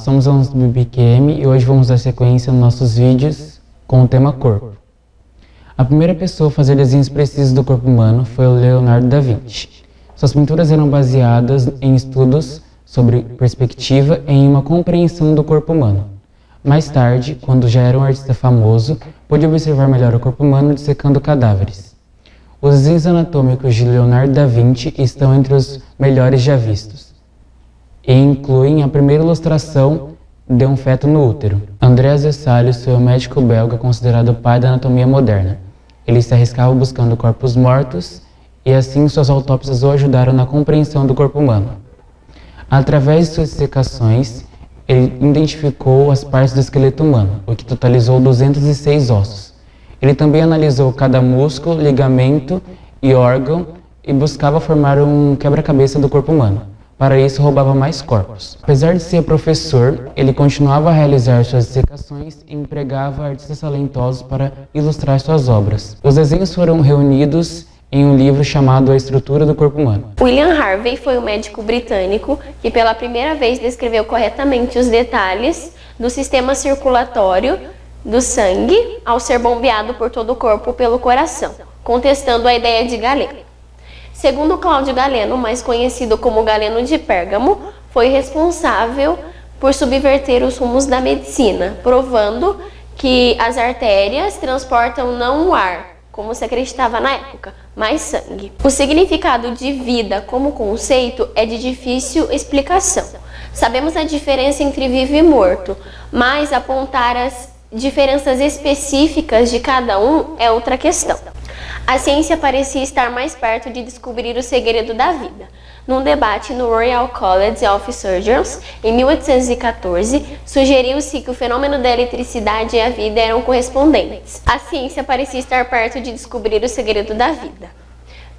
somos alunos do BBQM e hoje vamos dar sequência nos nossos vídeos com o tema corpo. A primeira pessoa a fazer desenhos precisos do corpo humano foi o Leonardo da Vinci. Suas pinturas eram baseadas em estudos sobre perspectiva e em uma compreensão do corpo humano. Mais tarde, quando já era um artista famoso, pôde observar melhor o corpo humano dissecando cadáveres. Os desenhos anatômicos de Leonardo da Vinci estão entre os melhores já vistos e incluem a primeira ilustração de um feto no útero. Andreas Vesalius foi um médico belga considerado o pai da anatomia moderna. Ele se arriscava buscando corpos mortos e assim suas autópsias o ajudaram na compreensão do corpo humano. Através de suas dissecações, ele identificou as partes do esqueleto humano, o que totalizou 206 ossos. Ele também analisou cada músculo, ligamento e órgão e buscava formar um quebra-cabeça do corpo humano. Para isso, roubava mais corpos. Apesar de ser professor, ele continuava a realizar suas dissecações e empregava artistas talentosos para ilustrar suas obras. Os desenhos foram reunidos em um livro chamado A Estrutura do Corpo Humano. William Harvey foi um médico britânico que pela primeira vez descreveu corretamente os detalhes do sistema circulatório do sangue ao ser bombeado por todo o corpo pelo coração, contestando a ideia de Galeno. Segundo Cláudio Galeno, mais conhecido como Galeno de Pérgamo, foi responsável por subverter os rumos da medicina, provando que as artérias transportam não o ar, como se acreditava na época, mas sangue. O significado de vida como conceito é de difícil explicação. Sabemos a diferença entre vivo e morto, mas apontar as diferenças específicas de cada um é outra questão. A ciência parecia estar mais perto de descobrir o segredo da vida. Num debate no Royal College of Surgeons, em 1814, sugeriu-se que o fenômeno da eletricidade e a vida eram correspondentes. A ciência parecia estar perto de descobrir o segredo da vida.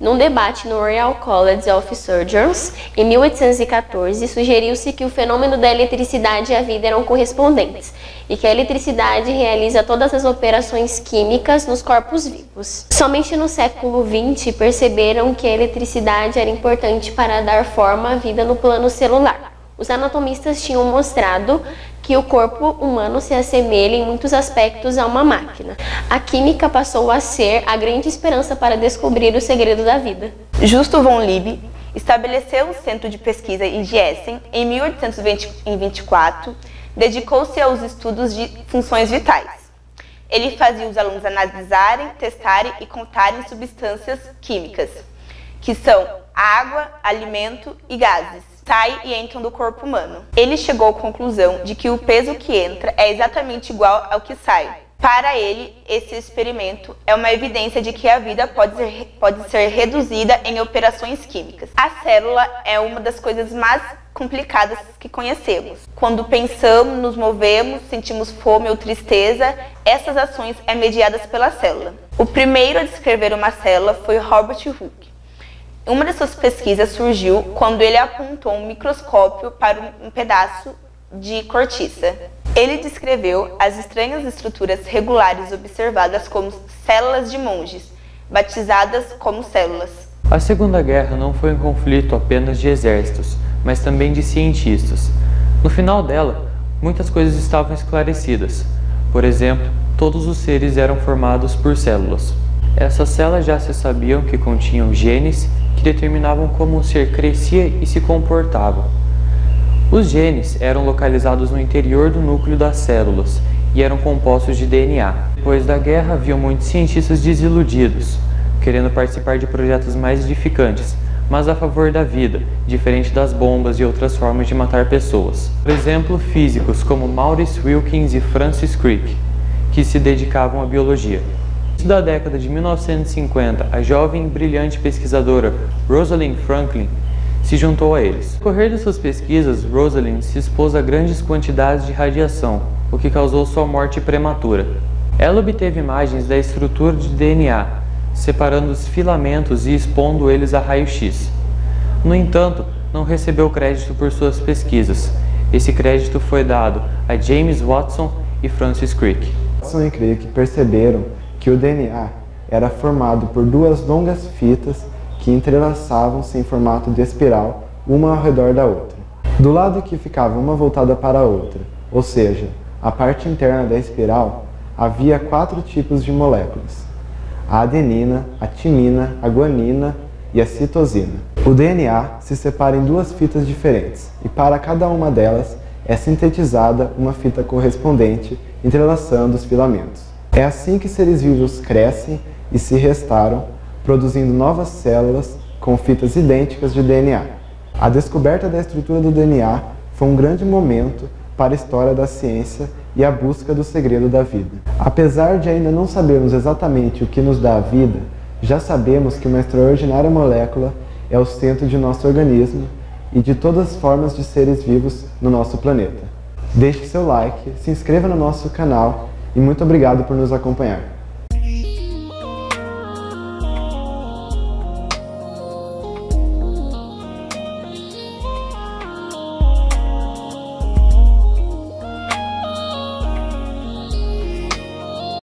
Num debate no Royal College of Surgeons, em 1814, sugeriu-se que o fenômeno da eletricidade e a vida eram correspondentes e que a eletricidade realiza todas as operações químicas nos corpos vivos. Somente no século XX perceberam que a eletricidade era importante para dar forma à vida no plano celular. Os anatomistas tinham mostrado que o corpo humano se assemelha em muitos aspectos a uma máquina. A química passou a ser a grande esperança para descobrir o segredo da vida. Justo von Liebig estabeleceu um centro de pesquisa em Gießen em 1824, dedicou-se aos estudos de funções vitais. Ele fazia os alunos analisarem, testarem e contarem substâncias químicas, que são água, alimento e gases. Saem e entram do corpo humano. Ele chegou à conclusão de que o peso que entra é exatamente igual ao que sai. Para ele, esse experimento é uma evidência de que a vida pode ser reduzida em operações químicas. A célula é uma das coisas mais complicadas que conhecemos. Quando pensamos, nos movemos, sentimos fome ou tristeza, essas ações são mediadas pela célula. O primeiro a descrever uma célula foi Robert Hooke. Uma de suas pesquisas surgiu quando ele apontou um microscópio para um pedaço de cortiça. Ele descreveu as estranhas estruturas regulares observadas como células de monges, batizadas como células. A Segunda Guerra não foi um conflito apenas de exércitos, mas também de cientistas. No final dela, muitas coisas estavam esclarecidas. Por exemplo, todos os seres eram formados por células. Essas células já se sabiam que continham genes que determinavam como um ser crescia e se comportava. Os genes eram localizados no interior do núcleo das células e eram compostos de DNA. Depois da guerra, haviam muitos cientistas desiludidos, querendo participar de projetos mais edificantes, mas a favor da vida, diferente das bombas e outras formas de matar pessoas. Por exemplo, físicos como Maurice Wilkins e Francis Crick, que se dedicavam à biologia. Da década de 1950, a jovem e brilhante pesquisadora Rosalind Franklin se juntou a eles. No decorrer de suas pesquisas, Rosalind se expôs a grandes quantidades de radiação, o que causou sua morte prematura. Ela obteve imagens da estrutura de DNA, separando os filamentos e expondo eles a raio-x. No entanto, não recebeu crédito por suas pesquisas. Esse crédito foi dado a James Watson e Francis Crick. Watson e Crick perceberam que o DNA era formado por duas longas fitas que entrelaçavam-se em formato de espiral, uma ao redor da outra. Do lado que ficava uma voltada para a outra, ou seja, a parte interna da espiral, havia 4 tipos de moléculas: a adenina, a timina, a guanina e a citosina. O DNA se separa em 2 fitas diferentes e para cada uma delas é sintetizada uma fita correspondente, entrelaçando os filamentos. É assim que seres vivos crescem e se restauram, produzindo novas células com fitas idênticas de DNA. A descoberta da estrutura do DNA foi um grande momento para a história da ciência e a busca do segredo da vida. Apesar de ainda não sabermos exatamente o que nos dá a vida, já sabemos que uma extraordinária molécula é o centro de nosso organismo e de todas as formas de seres vivos no nosso planeta. Deixe seu like, se inscreva no nosso canal e muito obrigado por nos acompanhar.